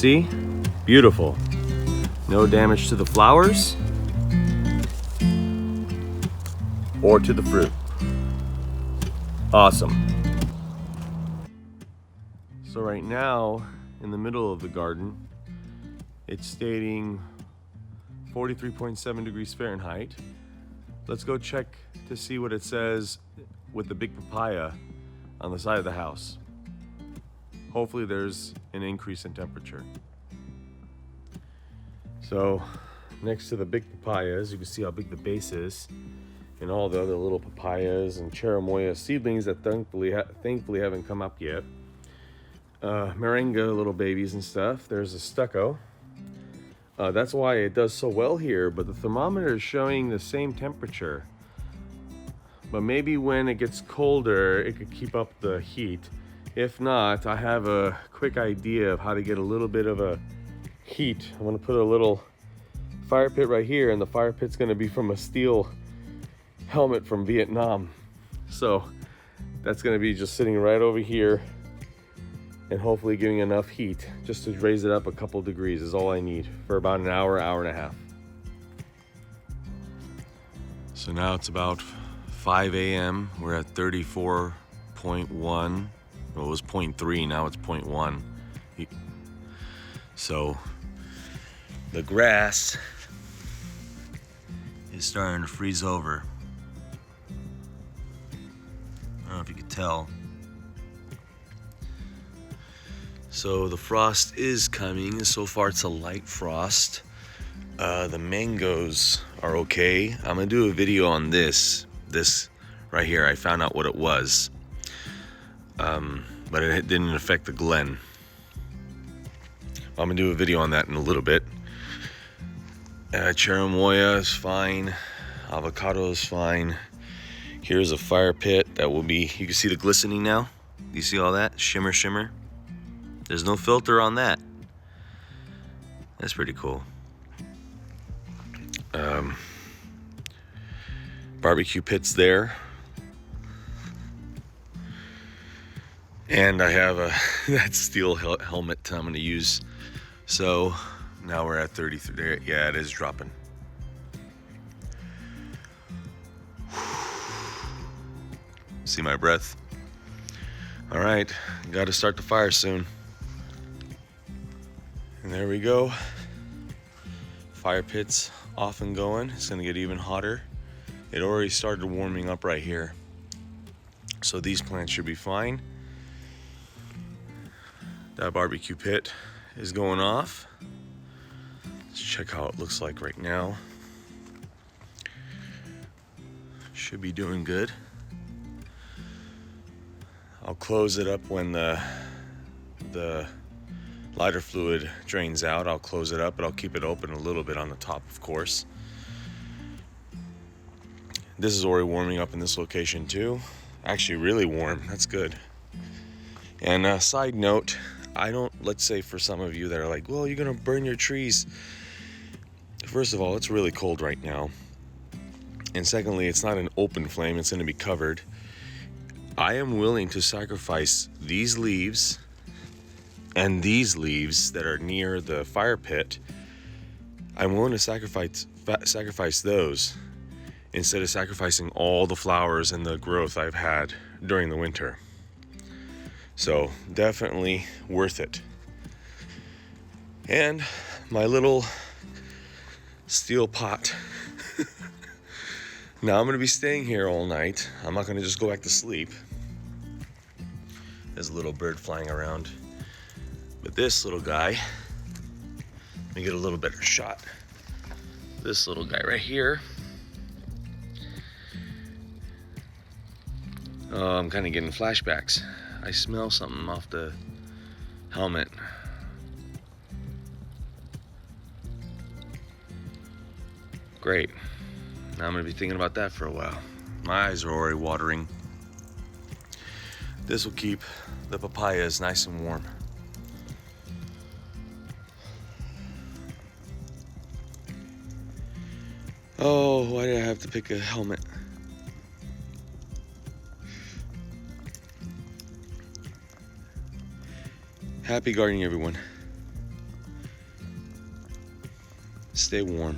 See? Beautiful. No damage to the flowers or to the fruit. Awesome. So right now, in the middle of the garden, it's stating 43.7 degrees Fahrenheit. Let's go check to see what it says with the big papaya on the side of the house. Hopefully there's an increase in temperature. So next to the big papayas, you can see how big the base is, and all the other little papayas and Cherimoya seedlings that thankfully haven't come up yet. Moringa little babies and stuff. There's a stucco. That's why it does so well here, but the thermometer is showing the same temperature. But maybe when it gets colder, it could keep up the heat. If not, I have a quick idea of how to get a little bit of a heat. I'm gonna put a little fire pit right here, and the fire pit's gonna be from a steel helmet from Vietnam. So that's gonna be just sitting right over here and hopefully giving enough heat just to raise it up a couple degrees is all I need for about an hour, hour and a half. So now it's about 5 a.m. We're at 34.1. Well, it was 0.3, now it's 0.1. So the grass is starting to freeze over. I don't know if you could tell. So the frost is coming. So far it's a light frost. The mangoes are okay. I'm gonna do a video on this right here. I found out what it was. But it didn't affect the glen. I'm gonna do a video on that in a little bit. Cherimoya is fine. Avocado is fine. Here's a fire pit that will be, you can see the glistening now. You see all that? Shimmer, shimmer. There's no filter on that. That's pretty cool. Barbecue pits there. And I have that steel helmet I'm gonna use. So now we're at 33. Yeah, it is dropping. See my breath? All right, got to start the fire soon. And there we go. Fire pit's off and going. It's gonna get even hotter. It already started warming up right here. So these plants should be fine. That barbecue pit is going off. Let's check how it looks like right now. Should be doing good. I'll close it up when the lighter fluid drains out. I'll close it up, but I'll keep it open a little bit on the top, of course. This is already warming up in this location too. Actually really warm, that's good. And side note, let's say for some of you that are like, well, you're gonna burn your trees. First of all, it's really cold right now. And secondly, it's not an open flame, it's gonna be covered. I am willing to sacrifice these leaves and these leaves that are near the fire pit. I'm willing to sacrifice those instead of sacrificing all the flowers and the growth I've had during the winter. So definitely worth it. And my little steel pot. Now I'm gonna be staying here all night. I'm not gonna just go back to sleep. There's a little bird flying around. But this little guy, let me get a little better shot. This little guy right here. Oh, I'm kind of getting flashbacks. I smell something off the helmet. Great. Now I'm gonna be thinking about that for a while. My eyes are already watering. This will keep the papayas nice and warm. Oh, why did I have to pick a helmet? Happy gardening, everyone. stay warm.